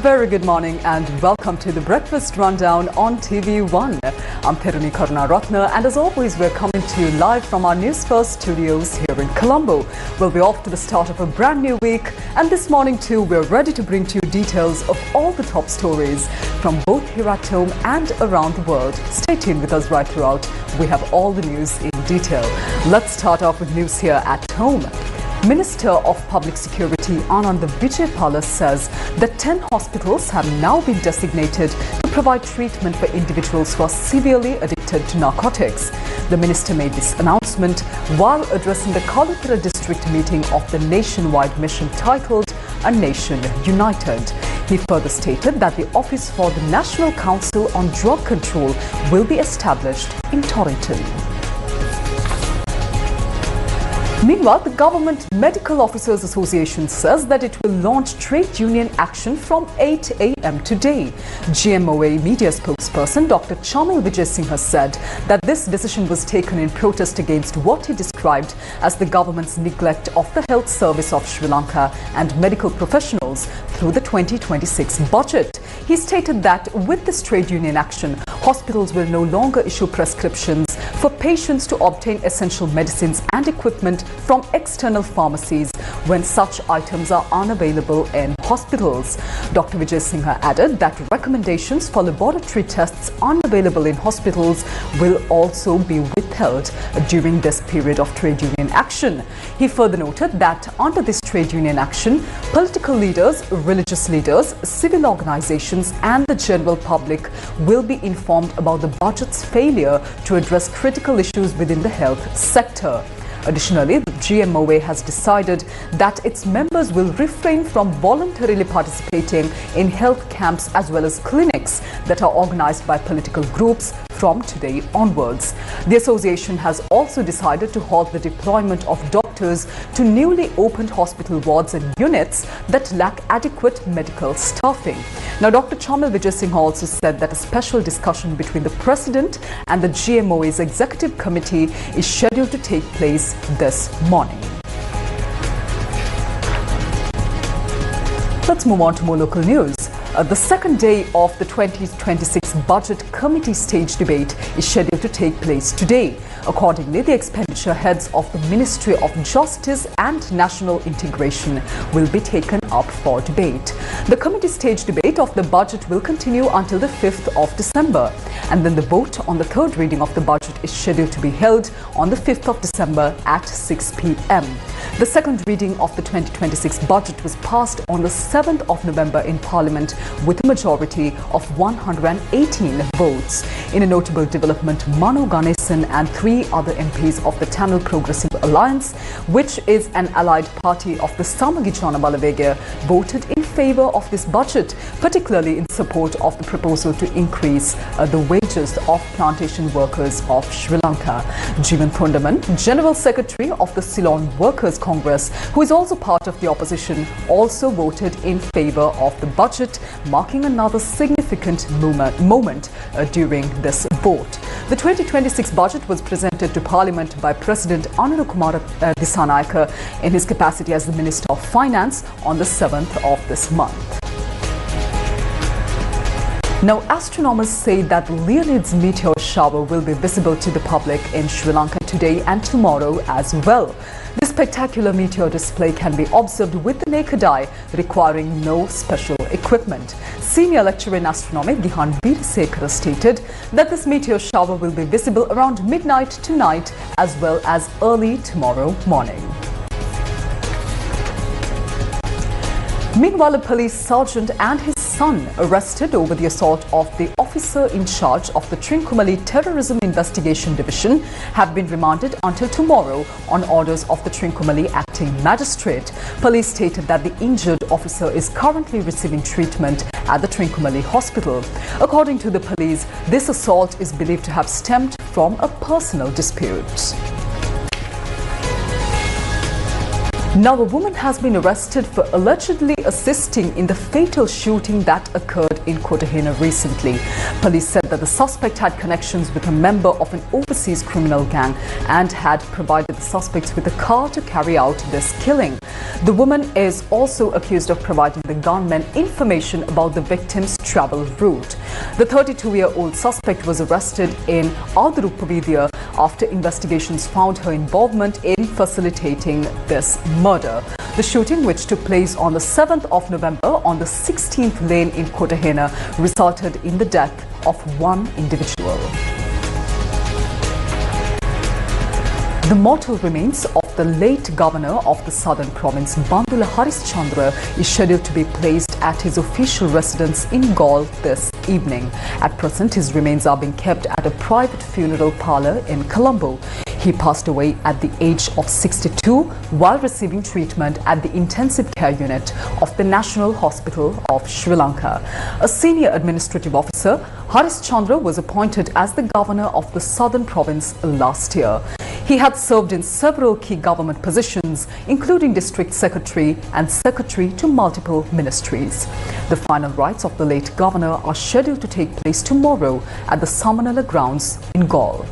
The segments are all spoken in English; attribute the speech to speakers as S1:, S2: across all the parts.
S1: very good morning and welcome to the Breakfast Rundown on TV1. I'm Therunee Karunaratne and as always we're coming to you live from our Newsfirst studios here in Colombo. We'll be off to the start of a brand new week and this morning too we're ready to bring to you details of all the top stories from both here at home and around the world. Stay tuned with us right throughout. We have all the news in detail. Let's start off with news here at home. Minister of Public Security Ananda Vijaypala says that 10 hospitals have now been designated to provide treatment for individuals who are severely addicted to narcotics. The minister made this announcement while addressing the Kalutara district meeting of the nationwide mission titled A Nation United. He further stated that the Office for the National Council on Drug Control will be established in Torrington. Meanwhile, the Government Medical Officers Association says that it will launch trade union action from 8 a.m. today. GMOA media spokesperson Dr. Chamil Vijay said that this decision was taken in protest against what he described as the government's neglect of the health service of Sri Lanka and medical professionals through the 2026 budget. He stated that with this trade union action, hospitals will no longer issue prescriptions for patients to obtain essential medicines and equipment from external pharmacies when such items are unavailable in hospitals. Dr. Vijay Singha added that recommendations for laboratory tests unavailable in hospitals will also be withheld during this period of trade union action. He further noted that under this trade union action, political leaders, religious leaders, civil organizations and the general public will be informed about the budget's failure to address critical issues within the health sector. Additionally, the GMOA has decided that its members will refrain from voluntarily participating in health camps as well as clinics that are organized by political groups from today onwards. The association has also decided to halt the deployment of doctors to newly opened hospital wards and units that lack adequate medical staffing. Now, Dr. Chamil Vijay also said that a special discussion between the President and the GMOA's Executive Committee is scheduled to take place this morning. Let's move on to more local news. The second day of the 2026 Budget Committee stage debate is scheduled to take place today. Accordingly, the expenditure heads of the Ministry of Justice and National Integration will be taken up for debate. The committee stage debate of the budget will continue until the 5th of December. And then the vote on the third reading of the budget is scheduled to be held on the 5th of December at 6 p.m. The second reading of the 2026 budget was passed on the 7th of November in Parliament with a majority of 118 votes. In a notable development, Manu Ganesan and 3 other MPs of the Tamil Progressive Alliance, which is an allied party of the Samagi Jana Balavega, voted in favour of this budget, particularly in support of the proposal to increase the wages of plantation workers of Sri Lanka. Jeevan Thondaman, General Secretary of the Ceylon Workers' Congress, who is also part of the opposition, also voted in favour of the budget, marking another significant moment during this vote. The 2026 budget was presented to Parliament by President Anura Kumara Dissanayake in his capacity as the Minister of Finance on the 7th of this month. Now, astronomers say that Leonid's meteor shower will be visible to the public in Sri Lanka today and tomorrow as well. This spectacular meteor display can be observed with the naked eye, requiring no special equipment. Senior lecturer in astronomy Gihan Veerasekara stated that this meteor shower will be visible around midnight tonight as well as early tomorrow morning. Meanwhile, a police sergeant and his son arrested over the assault of the officer in charge of the Trincomalee Terrorism Investigation Division have been remanded until tomorrow on orders of the Trincomalee Acting Magistrate. Police stated that the injured officer is currently receiving treatment at the Trincomalee Hospital. According to the police, this assault is believed to have stemmed from a personal dispute. Now, a woman has been arrested for allegedly allegedly assisting in the fatal shooting that occurred in Cartagena recently. Police said that the suspect had connections with a member of an overseas criminal gang and had provided the suspects with a car to carry out this killing. The woman is also accused of providing the gunmen information about the victim's travel route. The 32-year-old suspect was arrested in Aldarupavidia after investigations found her involvement in facilitating this murder. The shooting, which took place on the 7th of November on the 16th lane in Cartagena, resulted in the death of one individual. The mortal remains of the late governor of the southern province, Bandula Harishchandra, is scheduled to be placed at his official residence in Gaul this evening. At present, his remains are being kept at a private funeral parlour in Colombo. He passed away at the age of 62 while receiving treatment at the intensive care unit of the National Hospital of Sri Lanka. A senior administrative officer, Harishchandra, was appointed as the governor of the southern province last year. He had served in several key government positions, including district secretary and secretary to multiple ministries. The final rites of the late governor are scheduled to take place tomorrow at the Samanala grounds in Gaul.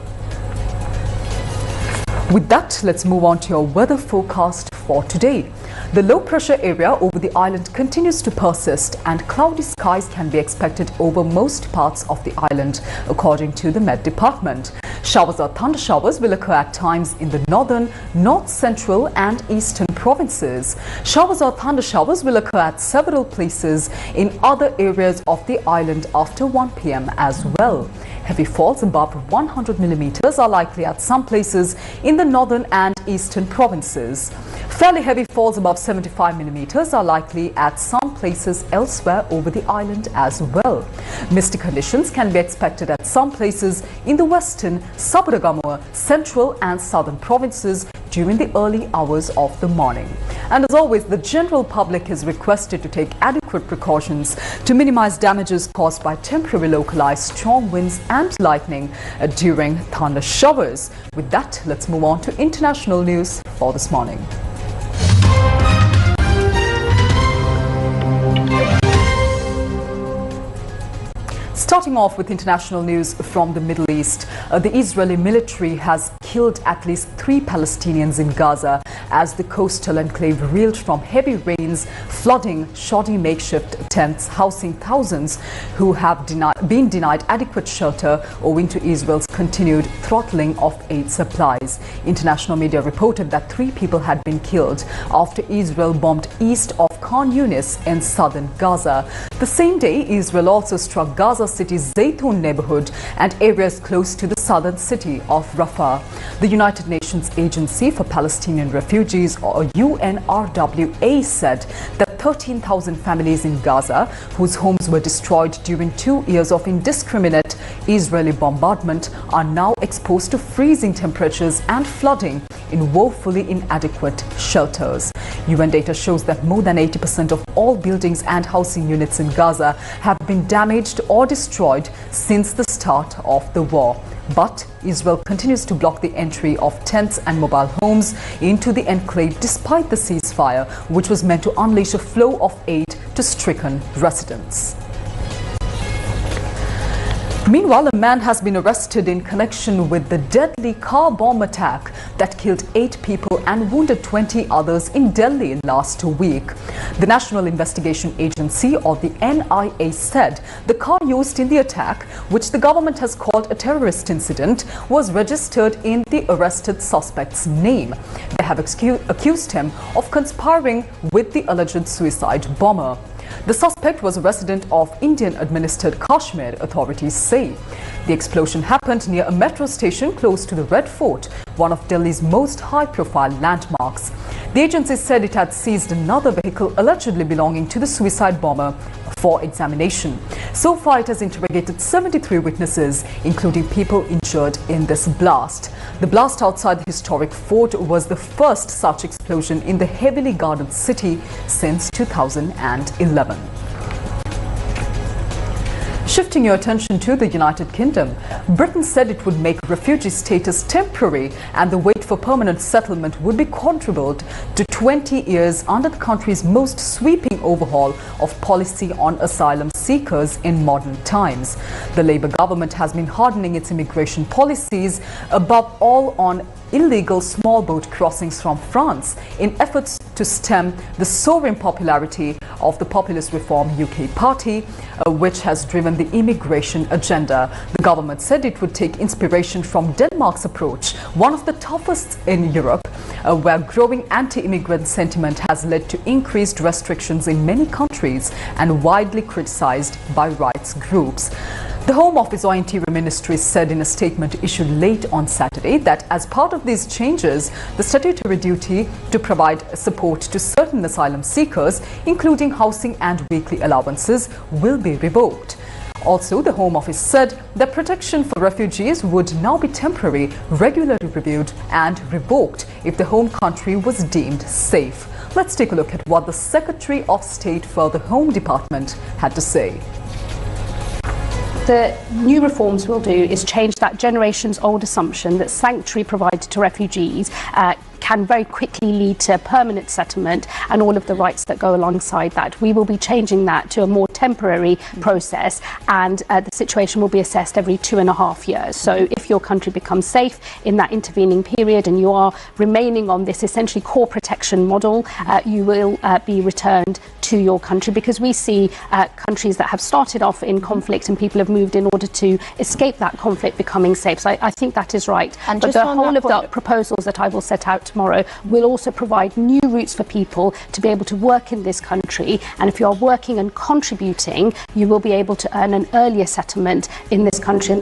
S1: With that, let's move on to your weather forecast for today. The low pressure area over the island continues to persist and cloudy skies can be expected over most parts of the island, according to the Met Department. Showers or thunder showers will occur at times in the northern, north central and eastern provinces. Showers or thunder showers will occur at several places in other areas of the island after 1 p.m. as well. Heavy falls above 100 millimeters are likely at some places in the northern and eastern provinces. Fairly heavy falls above 75 millimeters are likely at some places elsewhere over the island as well. Misty conditions can be expected at some places in the western, Sabaragamua, central and southern provinces during the early hours of the morning. And as always, the general public is requested to take adequate precautions to minimize damages caused by temporary localized strong winds and lightning during thunder showers. With that, let's move on to international news for this morning. Starting off with international news from the Middle East, the Israeli military has killed at least 3 Palestinians in Gaza as the coastal enclave reeled from heavy rains, flooding shoddy makeshift tents housing thousands who have been denied adequate shelter owing to Israel's continued throttling of aid supplies. International media reported that 3 people had been killed after Israel bombed east of Khan Yunis in southern Gaza. The same day, Israel also struck Gaza City's Zaytun neighborhood and areas close to the southern city of Rafah. The United Nations Agency for Palestinian Refugees, or UNRWA, said that 13,000 families in Gaza, whose homes were destroyed during 2 years of indiscriminate Israeli bombardment, are now exposed to freezing temperatures and flooding in woefully inadequate shelters. UN data shows that more than 80% of all buildings and housing units in Gaza have been damaged or destroyed since the start of the war. But Israel continues to block the entry of tents and mobile homes into the enclave despite the ceasefire, which was meant to unleash a flow of aid to stricken residents. Meanwhile, a man has been arrested in connection with the deadly car bomb attack that killed 8 people and wounded 20 others in Delhi last week. The National Investigation Agency, or the NIA, said the car used in the attack, which the government has called a terrorist incident, was registered in the arrested suspect's name. They have accused him of conspiring with the alleged suicide bomber. The suspect was a resident of Indian-administered Kashmir, authorities say. The explosion happened near a metro station close to the Red Fort, one of Delhi's most high-profile landmarks. The agency said it had seized another vehicle allegedly belonging to the suicide bomber for examination. So far, it has interrogated 73 witnesses, including people injured in this blast. The blast outside the historic fort was the first such explosion in the heavily guarded city since 2011. Shifting your attention to the United Kingdom, Britain said it would make refugee status temporary and the wait for permanent settlement would be quadrupled to 20 years under the country's most sweeping overhaul of policy on asylum seekers in modern times. The Labour government has been hardening its immigration policies, above all on illegal small boat crossings from France, in efforts to stem the soaring popularity of the Populist Reform UK party, which has driven the immigration agenda. The government said it would take inspiration from Denmark's approach, one of the toughest in Europe, where growing anti-immigrant sentiment has led to increased restrictions in many countries and widely criticized by rights groups. The Home Office or Interior Ministry said in a statement issued late on Saturday that as part of these changes, the statutory duty to provide support to certain asylum seekers, including housing and weekly allowances, will be revoked. Also, the Home Office said that protection for refugees would now be temporary, regularly reviewed and revoked if the home country was deemed safe. Let's take a look at what the Secretary of State for the Home Department had to say.
S2: The new reforms will do is change that generations-old assumption that sanctuary provided to refugees can very quickly lead to permanent settlement and all of the rights that go alongside that. We will be changing that to a more temporary process, and the situation will be assessed every 2.5 years. So if your country becomes safe in that intervening period and you are remaining on this essentially core protection model, you will be returned to your country, because we see countries that have started off in conflict and people have moved in order to escape that conflict becoming safe. So I think that is right. And but the whole of the proposals that I will set out tomorrow will also provide new routes for people to be able to work in this country, and if you are working and contributing, you will be able to earn an earlier settlement in this country.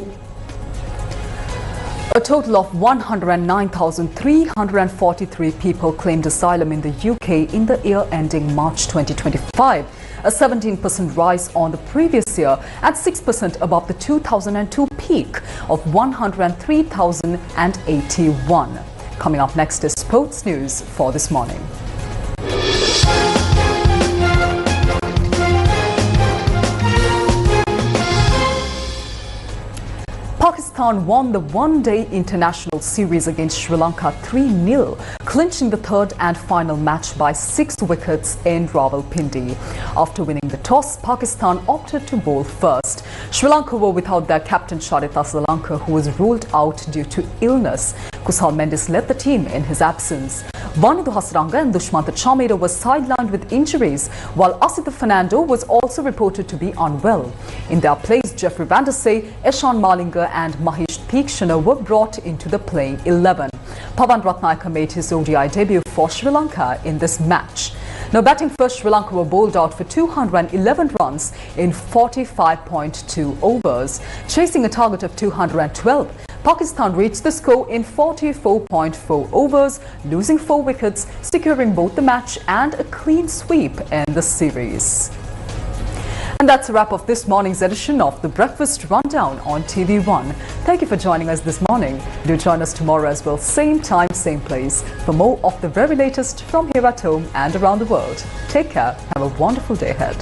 S1: A total of 109,343 people claimed asylum in the UK in the year ending March 2025, a 17% rise on the previous year and 6% above the 2002 peak of 103,081. Coming up next is sports news for this morning. Pakistan won the one-day international series against Sri Lanka 3-0, clinching the third and final match by 6 wickets in Rawalpindi. After winning the toss, Pakistan opted to bowl first. Sri Lanka were without their captain Charita Solanka, who was ruled out due to illness. Kusal Mendis led the team in his absence. Vanudu Hasranga and Dushmantha Chameera were sidelined with injuries, while Asita Fernando was also reported to be unwell. In their place, Jeffrey Vandersay, Eshan Malinga and Mahesh Theekshana were brought into the playing 11. Pawan Ratnayaka made his ODI debut for Sri Lanka in this match. Now, batting first, Sri Lanka were bowled out for 211 runs in 45.2 overs, chasing a target of 212. Pakistan reached the score in 44.4 overs, losing 4 wickets, securing both the match and a clean sweep in the series. And that's a wrap of this morning's edition of The Breakfast Rundown on TV1. Thank you for joining us this morning. Do join us tomorrow as well, same time, same place, for more of the very latest from here at home and around the world. Take care. Have a wonderful day ahead.